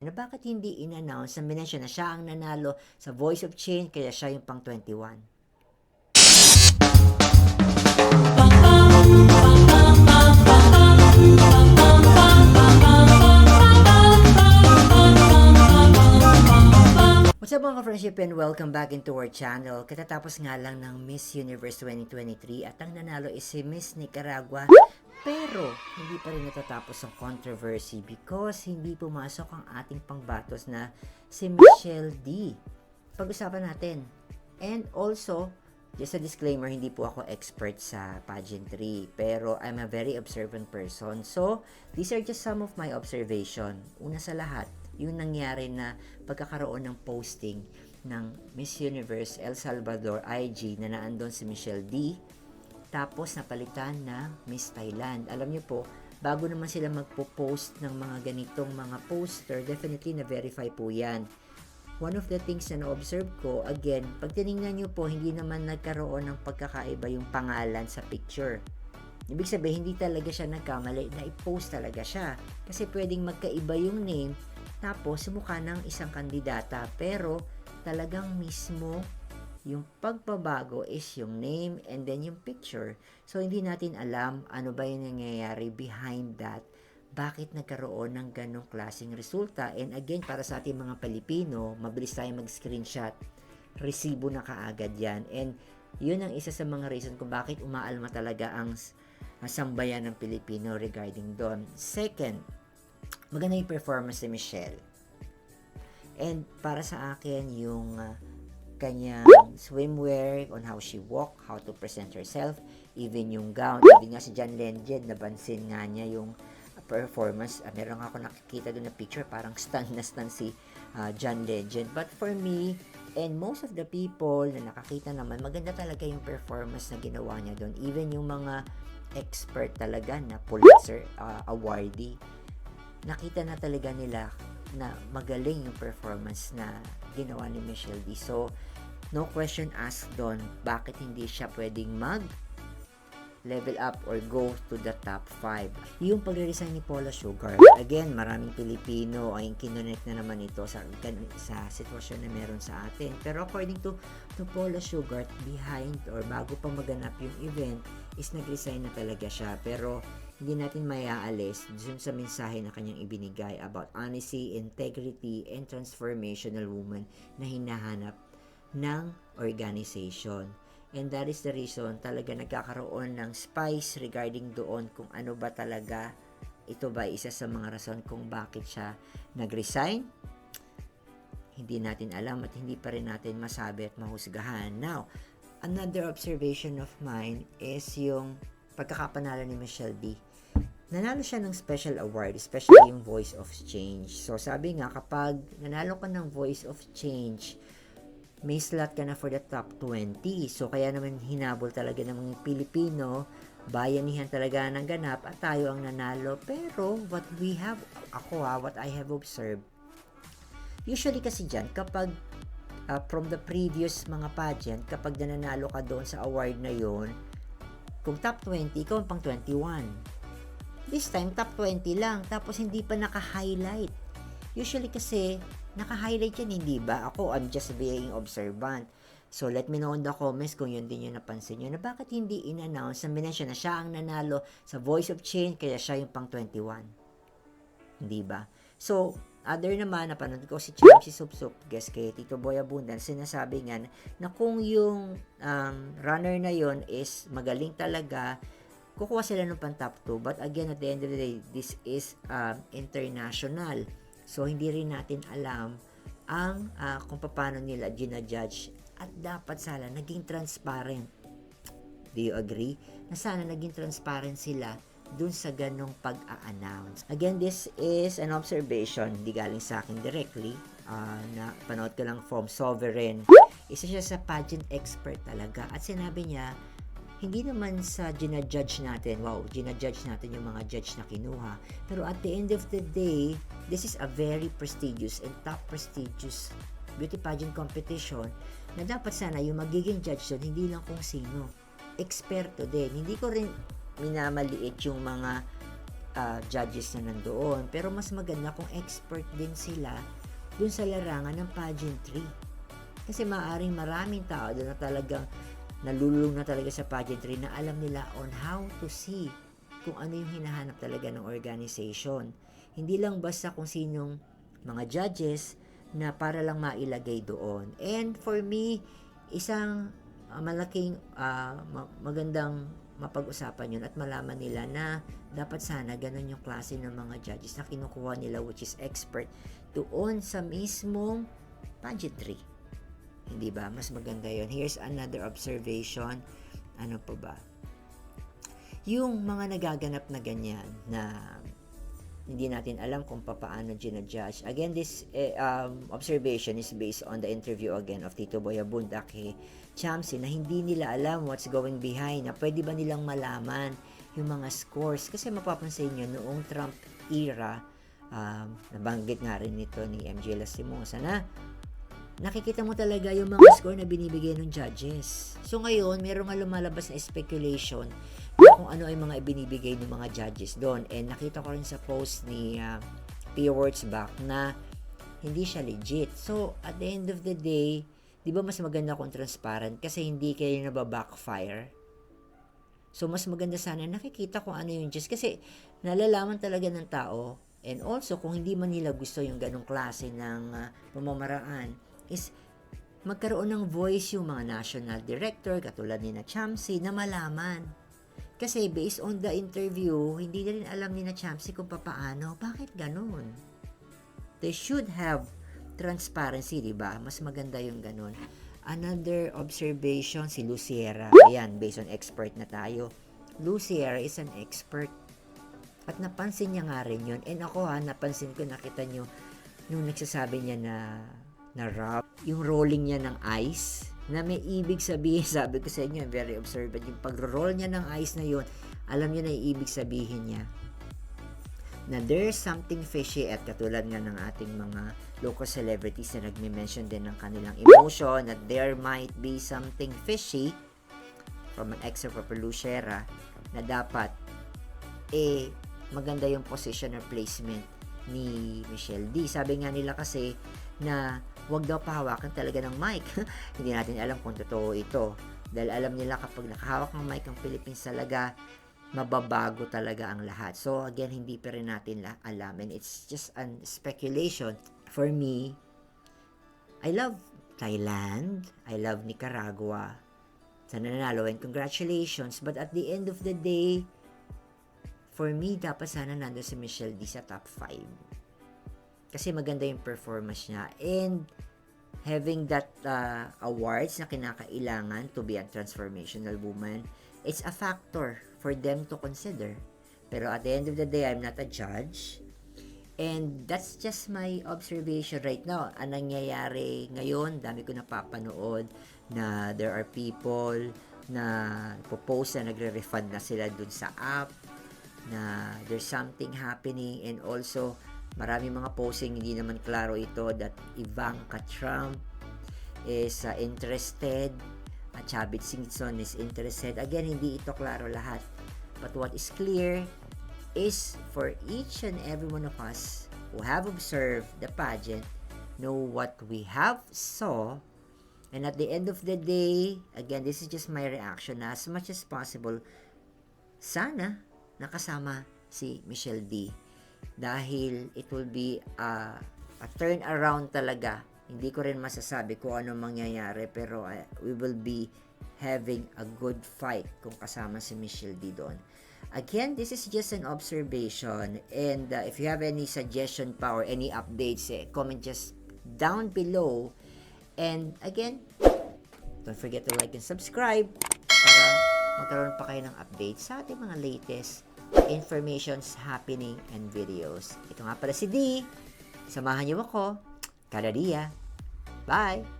na bakit hindi in-announce na minensyon na siya ang nanalo sa Voice of Change kaya siya yung pang 21. What's up mga friendship and welcome back into our channel. Katatapos nga lang ng Miss Universe 2023 at ang nanalo is si Miss Nicaragua. Pero hindi pa rin natatapos ang controversy because hindi pumasok ang ating pangbatos na si Michelle D. Pag-usapan natin. And also, just a disclaimer, hindi po ako expert sa pageantry, pero I'm a very observant person. So, these are just some of my observation. Una sa lahat, yung nangyari na pagkakaroon ng posting ng Miss Universe El Salvador IG na naandun si Michelle D. Tapos napalitan na Miss Thailand. Alam niyo po, bago naman sila magpo-post ng mga ganitong mga poster, definitely na-verify po yan. One of the things na na-observe ko, again, pag tinignan niyo po, hindi naman nagkaroon ng pagkakaiba yung pangalan sa picture. Ibig sabihin, hindi talaga siya nagkamali na i-post talaga siya. Kasi pwedeng magkaiba yung name, tapos sumukha ng isang kandidata. Pero talagang mismo yung pagbabago is yung name and then yung picture. So, hindi natin alam ano ba yung nangyayari behind that. Bakit nagkaroon ng ganong klaseng resulta? And again, para sa ating mga Pilipino, mabilis tayo mag-screenshot. Resibo na kaagad yan. And yun ang isa sa mga reason kung bakit umaalma talaga ang sambayan ng Pilipino regarding doon. Second, maganda yung performance ni Michelle. And para sa akin, yung kanyang swimwear, on how she walk, how to present herself, even yung gown, even nga si John Legend, nabansin nga niya yung performance. Meron ako nakikita doon na picture, parang stun na stun si John Legend. But for me, and most of the people na nakakita naman, maganda talaga yung performance na ginawa niya doon. Even yung mga expert talaga na Pulitzer awardee, nakita na talaga nila na magaling yung performance na ginawa ni Michelle D. So, no question asked doon, bakit hindi siya pwedeng level up or go to the top 5. Yung pagre-resign ni Paula Sugar, again, maraming Pilipino ay kinonect na naman ito sa sitwasyon na meron sa atin. Pero according to Paula Sugar, behind or bago pa maganap yung event, is nag-resign na talaga siya. Pero hindi natin mayaalis dun sa mensahe na kanyang ibinigay about honesty, integrity, and transformational woman na hinahanap ng organization. And that is the reason talaga nagkakaroon ng spice regarding doon kung ano ba talaga, ito ba isa sa mga rason kung bakit siya nag-resign. Hindi natin alam at hindi pa rin natin masabi at mahusgahan. Now, another observation of mine is yung pagkakapanalo ni Michelle D. Nanalo siya ng special award, especially yung Voice of Change. So, sabi nga, kapag nanalo ka ng Voice of Change, may slot ka na for the top 20. So, kaya naman hinabol talaga ng mga Pilipino, bayanihan talaga ng ganap at tayo ang nanalo. Pero, what I have observed, usually kasi dyan, kapag from the previous mga pageant, kapag nanalo ka doon sa award na yon, kung top 20, ikaw ang pang 21. This time, top 20 lang. Tapos, hindi pa naka-highlight. Usually kasi, naka-highlight yan, hindi ba? Ako, I'm just being observant. So, let me know in the comments kung yun din yung napansin nyo na bakit hindi in-announce na minensyon na siya ang nanalo sa Voice of Change kaya siya yung pang 21. Hindi ba? So, other naman, napanood ko si Chimsy Supsup, guest kay Tito Boy Abundan, sinasabi nga na kung yung runner na yon is magaling talaga, kukuha sila ng pang top 2. But again, at the end of the day, this is international. So, hindi rin natin alam ang kung paano nila ginajudge at dapat sana naging transparent. Do you agree? Na sana naging transparent sila dun sa ganong pag-a-announce. Again, this is an observation, hindi galing sa akin directly, na panood ko lang from Sovereign. Isa siya sa pageant expert talaga at sinabi niya, hindi naman sa ginajudge natin, ginajudge natin yung mga judge na kinuha. Pero at the end of the day, this is a very prestigious and top prestigious beauty pageant competition na dapat sana yung magiging judge doon, hindi lang kung sino. Eksperto din. Hindi ko rin minamaliit yung mga judges na nandoon. Pero mas maganda kung expert din sila dun sa larangan ng pageantry. Kasi maaaring maraming tao doon na talagang nalulung na talaga sa pageantry na alam nila on how to see kung ano yung hinahanap talaga ng organization. Hindi lang basta kung sinong mga judges na para lang mailagay doon. And for me, isang malaking magandang mapag-usapan yun at malaman nila na dapat sana ganun yung klase ng mga judges na kinukuha nila, which is expert doon sa mismong pageantry. Hindi ba? Mas maganda yun. Here's another observation. Ano pa ba? Yung mga nagaganap na ganyan na hindi natin alam kung paano ginajudge. Again, this observation is based on the interview again of Tito Boy Abunda kay Chamsi na hindi nila alam what's going behind, na pwede ba nilang malaman yung mga scores. Kasi mapapansin nyo, noong Trump era, nabanggit nga rin nito ni MJ Lastimosa na nakikita mo talaga yung mga score na binibigay ng judges. So ngayon, meron nga lumalabas na speculation kung ano ay mga ibinibigay ng mga judges doon. And nakita ko rin sa post ni Pia Wurtzbach na hindi siya legit. So, at the end of the day, di ba mas maganda kung transparent kasi hindi kayo nababackfire? So, mas maganda sana nakikita kung ano yung judges kasi nalalaman talaga ng tao. And also, kung hindi man nila gusto yung ganong klase ng pamamaraan, is magkaroon ng voice yung mga national director, katulad ni na Chamsi, na malaman. Kasi based on the interview, hindi na rin alam ni na Chamsi kung paano. Bakit ganun? They should have transparency, di ba? Mas maganda yung ganun. Another observation, si Luciera. Ayan, based on expert na tayo. Luciera is an expert. At napansin niya nga rin yun. And ako napansin ko, nakita nyo, nung nagsasabi niya na rap, yung rolling niya ng ice, na may ibig sabihin, sabi ko sa inyo, very observant, yung pag-roll niya ng ice na yun, alam niyo na yung ibig sabihin niya. Na there's something fishy at katulad nga ng ating mga local celebrities na nagme-mention din ng kanilang emotion, that there might be something fishy from an excerpt of Lucera na dapat maganda yung position or placement ni Michelle D. Sabi nga nila kasi na wag daw pahawakan talaga ng mic. Hindi natin alam kung totoo ito. Dahil alam nila kapag nakahawak ng mic ang Philippines talaga, mababago talaga ang lahat. So again, hindi pa rin natin alam. And it's just an speculation. For me, I love Thailand. I love Nicaragua. Sana nanalo and congratulations. But at the end of the day, for me, dapat sana nandun si Michelle D sa top 5. Kasi maganda yung performance niya. And having that awards na kinakailangan to be a transformational woman, it's a factor for them to consider. Pero at the end of the day, I'm not a judge. And that's just my observation right now. Ang nangyayari ngayon, dami ko napapanood na there are people na propose na nagre-refund na sila dun sa app, na there's something happening, and also marami mga posting, hindi naman klaro ito, that Ivanka Trump is interested, at Chavit Singson is interested. Again, hindi ito klaro lahat. But what is clear is for each and every one of us who have observed the pageant, know what we have saw, and at the end of the day, again, this is just my reaction, na as much as possible, sana nakasama si Michelle D. Dahil it will be a turn around talaga. Hindi ko rin masasabi kung ano mangyayari, pero we will be having a good fight kung kasama si Michelle D doon. Again, this is just an observation, and if you have any suggestion pa or any updates, comment just down below. And again, don't forget to like and subscribe para magkaroon pa kayo ng updates sa ating mga latest informations happening and videos. Ito nga pala si D. Samahan niyo ako kada dia. Bye!